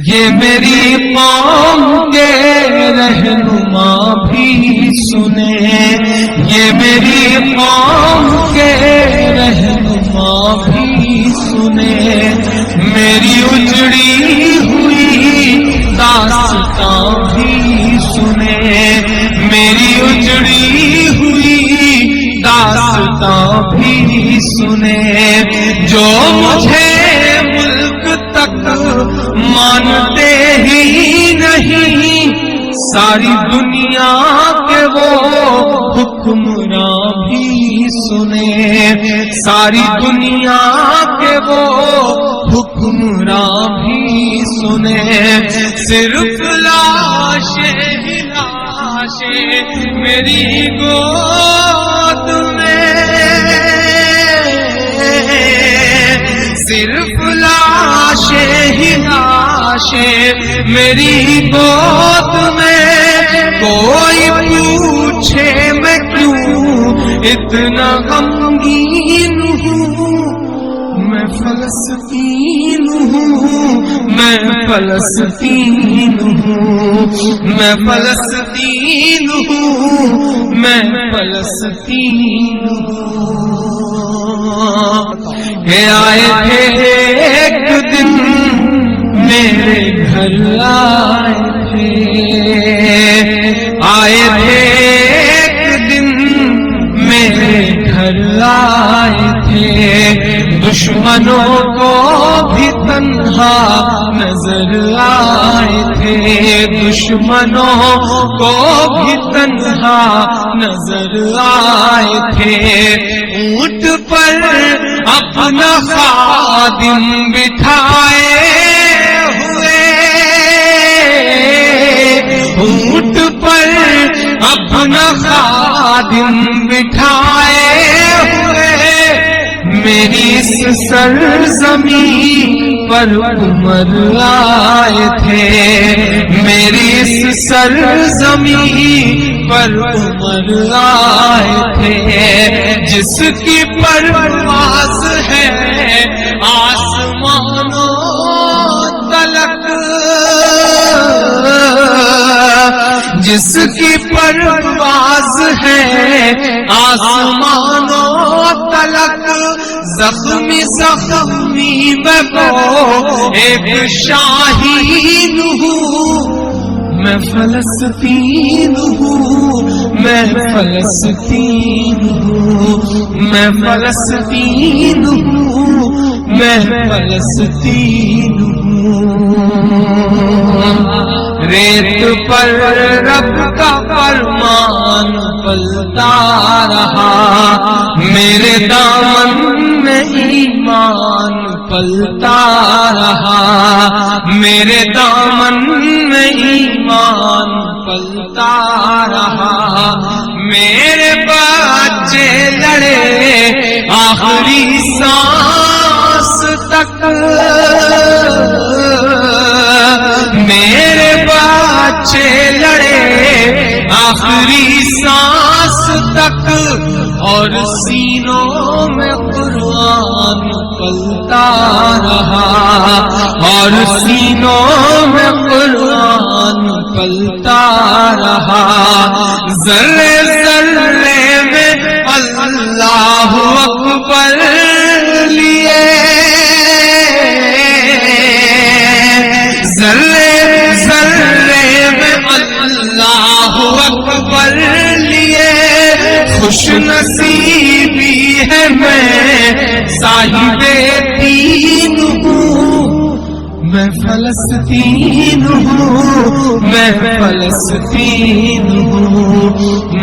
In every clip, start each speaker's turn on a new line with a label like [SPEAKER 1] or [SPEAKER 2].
[SPEAKER 1] یہ میری قوم کے رہنما بھی سنے، یہ میری قوم کے رہنما بھی سنے، میری اجڑی ہوئی داستاں بھی سنے، میری اجڑی ہوئی داستاں بھی سنے، جو مجھے ملک تک مانتے ہی نہیں، ساری دنیا کے وہ حکمراں بھی سنے، ساری دنیا کے وہ حکمراں بھی سنے، صرف لاشیں ہی لاشیں میری گود میں، صرف لاشیں ہی لاشیں میری گود میں، کوئی پوچھے میں کیوں اتنا غمگین ہوں، میں فلسطین ہوں، میں فلسطین ہوں، میں فلسطین ہوں، میں فلسطین ہوں۔ کہ آئے تھے ایک دن میرے گھر آئے تھے، آئے تھے ایک دن میرے گھر آئے تھے، دشمنوں کو بھی تنہا نظر آئے تھے، دشمنوں کو بھی تنہا نظر آئے تھے، اونٹ پر اپنا خادم بٹھائے ہوئے، اونٹ پر اپنا خادم بٹھائے ہوئے، میری اس سرزمین پر عمر آئے تھے، میری اس سرزمین پر عمر آئے تھے، جس کی پرواز ہے آسمانوں تلک، جس کی پرواز ہے آسمانوں تلک، زخمی زخمی میں وہ ایک شاہین ہوں، میں فلسطین ہوں، میں فلسطین ہوں، میں فلسطین ہوں، میں فلسطین ہوں۔ ریت پر رب کا فرمان پلتا رہا، میرے دامن میں ایمان پلتا رہا، میرے دامن میں ایمان پلتا رہا، میرے بچے لڑے آخری سانس تک، میرے بچے لڑے آخری سانس تک، اور سینوں میں قرآن پلتا رہا، اور سینوں میں قرآن پلتا رہا، ذرے ذرے میں اللہ اکبر لیے، ذرے ذرے میں اللہ اکبر لیے، خوش نصیبی ہے میں صاحب دین ہوں، میں فلسطین ہوں، میں فلسطین ہوں،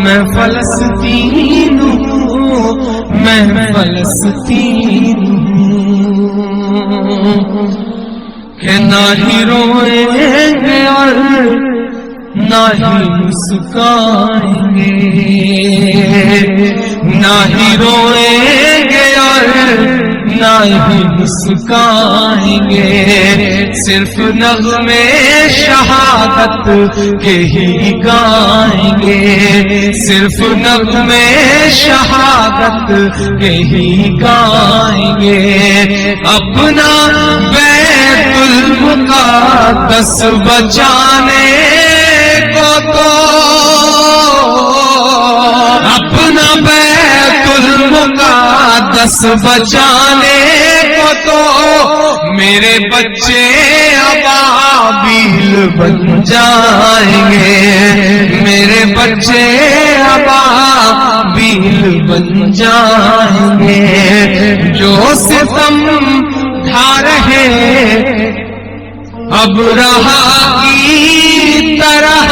[SPEAKER 1] میں فلسطین ہوں، میں فلسطین ہوں، کہ نہ ہی روئیں گے اور نہ ہی مسکائیں گے، نہ ہی روئیں گے اور نہ ہی مسکائیں گے، صرف نغمے شہادت کے ہی گائیں گے، صرف نغمے شہادت کے ہی گائیں گے، اپنا بیت المقدس مقدس بچانے کو تو اپنا بیت المقدس بچانے کو تو میرے بچے ابابیل بن جائیں گے، میرے بچے ابابیل بن جائیں گے، جو ستم ڈھا رہے ابرہا کی طرح،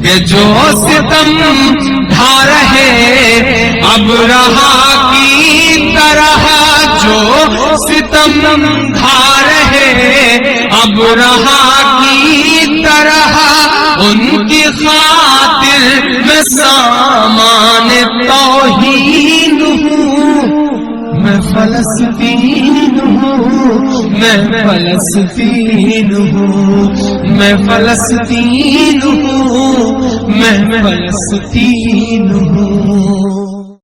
[SPEAKER 1] کہ جو ستم ڈھا رہے ابرہا کی طرح، جو ستم ڈھا رہے ابرہا کی طرح، ان کی خاطر میں سامان توہین ہوں، میں فلسطین ہوں، میں فلسطین ہوں، میں فلسطین ہوں، میں فلسطین ہوں۔